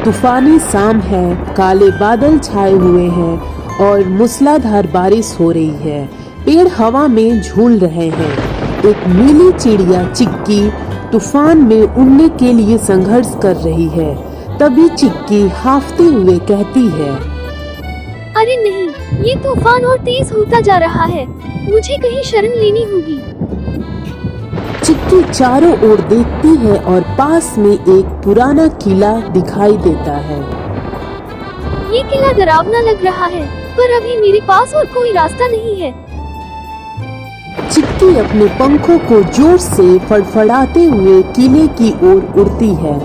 तूफानी शाम है, काले बादल छाए हुए हैं और मूसलाधार बारिश हो रही है। पेड़ हवा में झूल रहे हैं। एक नीली चिड़िया चिक्की तूफान में उड़ने के लिए संघर्ष कर रही है। तभी चिक्की हांफते हुए कहती है, अरे नहीं, ये तूफान और तेज होता जा रहा है। मुझे कहीं शरण लेनी होगी। चिक्की चारों ओर देखती है और पास में एक पुराना किला दिखाई देता है। ये किला डरावना लग रहा है, पर अभी मेरे पास और कोई रास्ता नहीं है। चिक्की अपने पंखों को जोर से फड़फड़ाते हुए किले की ओर उड़ती है।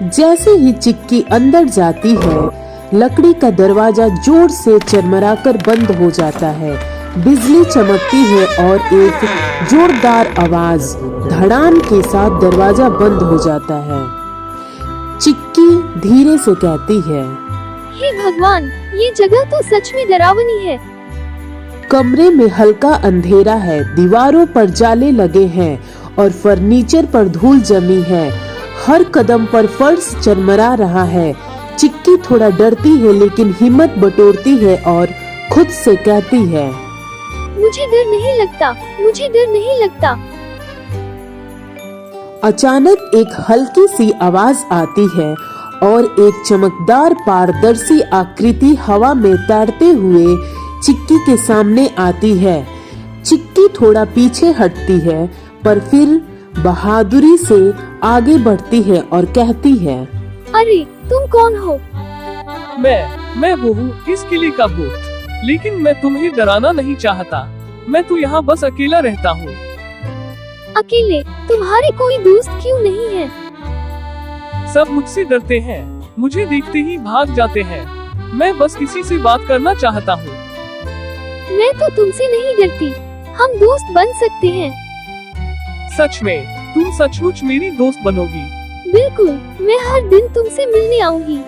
जैसे ही चिक्की अंदर जाती है, लकड़ी का दरवाजा जोर से चरमराकर बंद हो जाता है। बिजली चमकती है और एक जोरदार आवाज धड़ाम के साथ दरवाजा बंद हो जाता है। चिक्की धीरे से कहती है, हे भगवान, ये जगह तो सच में डरावनी है। कमरे में हल्का अंधेरा है, दीवारों पर जाले लगे हैं और फर्नीचर पर धूल जमी है। हर कदम पर फर्श चरमरा रहा है। चिक्की थोड़ा डरती है, लेकिन हिम्मत बटोरती है और खुद से कहती है, मुझे डर नहीं लगता, मुझे डर नहीं लगता। अचानक एक हल्की सी आवाज आती है और एक चमकदार पारदर्शी आकृति हवा में तैरते हुए चिक्की के सामने आती है। चिक्की थोड़ा पीछे हटती है, पर फिर बहादुरी से आगे बढ़ती है और कहती है, अरे तुम कौन हो? मैं वो हूँ, इस किले का भूत। लेकिन मैं तुम्हें डराना नहीं चाहता। मैं तो यहाँ बस अकेला रहता हूँ। अकेले? तुम्हारे कोई दोस्त क्यों नहीं है? सब मुझसे डरते हैं, मुझे देखते ही भाग जाते हैं। मैं बस किसी से बात करना चाहता हूँ। मैं तो तुमसे नहीं डरती, हम दोस्त बन सकते हैं। सच में? तुम सचमुच मेरी दोस्त बनोगी? बिल्कुल, मैं हर दिन तुमसे मिलने आऊंगी।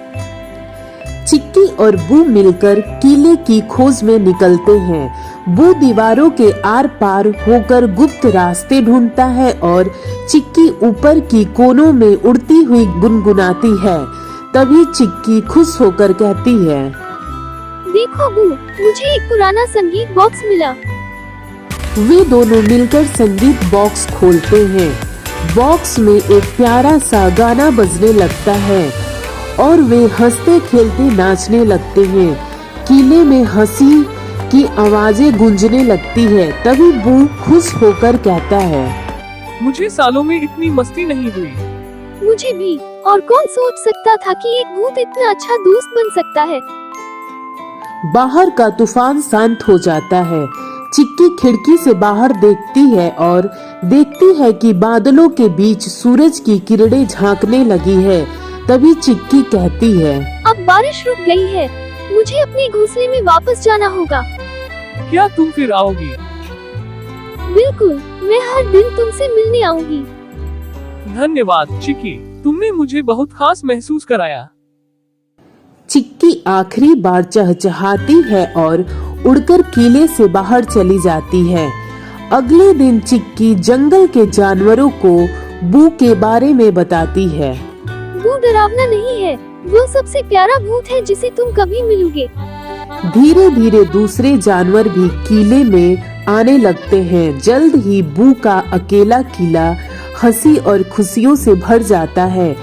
चिक्की और बू मिलकर किले की खोज में निकलते हैं। बू दीवारों के आर पार होकर गुप्त रास्ते ढूंढता है और चिक्की ऊपर की कोनों में उड़ती हुई गुनगुनाती है। तभी चिक्की खुश होकर कहती है, देखो बू, मुझे एक पुराना संगीत बॉक्स मिला। वे दोनों मिलकर संगीत बॉक्स खोलते हैं। बॉक्स में एक प्यारा सा गाना बजने लगता है और वे हंसते खेलते नाचने लगते हैं। किले में हंसी की आवाजें गूंजने लगती है। तभी बू खुश होकर कहता है, मुझे सालों में इतनी मस्ती नहीं हुई। मुझे भी। और कौन सोच सकता था कि एक भूत इतना अच्छा दोस्त बन सकता है। बाहर का तूफान शांत हो जाता है। चिक्की खिड़की से बाहर देखती है और देखती है कि बादलों के बीच सूरज की किरणें झांकने लगी है। तभी चिक्की कहती है, अब बारिश रुक गई है, मुझे अपने घोंसले में वापस जाना होगा। क्या तुम फिर आओगी? बिल्कुल, मैं हर दिन तुमसे मिलने आऊंगी। धन्यवाद चिक्की, तुमने मुझे बहुत खास महसूस कराया। चिक्की आखिरी बार चहचहाती है और उड़कर किले से बाहर चली जाती है। अगले दिन चिक्की जंगल के जानवरों को बू के बारे में बताती है। बू डरावना नहीं है, वो सबसे प्यारा भूत है जिसे तुम कभी मिलोगे। धीरे धीरे दूसरे जानवर भी किले में आने लगते हैं। जल्द ही बू का अकेला किला हंसी और खुशियों से भर जाता है।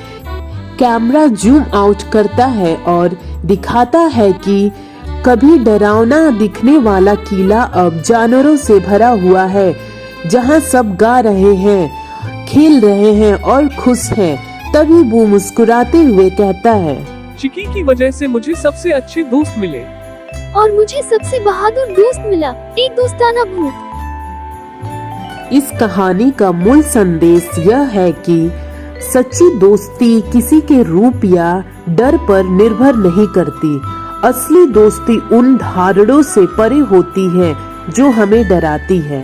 कैमरा जूम आउट करता है और दिखाता है कि कभी डरावना दिखने वाला किला अब जानवरों से भरा हुआ है, जहां सब गा रहे हैं, खेल रहे हैं और खुश हैं। तभी बू मुस्कुराते हुए कहता है, चिक्की की वजह से मुझे सबसे अच्छे दोस्त मिले। और मुझे सबसे बहादुर दोस्त मिला, एक दोस्ताना भूत। इस कहानी का मूल संदेश यह है कि सच्ची दोस्ती किसी के रूप या डर पर निर्भर नहीं करती। असली दोस्ती उन धारणों से परे होती है जो हमें डराती है।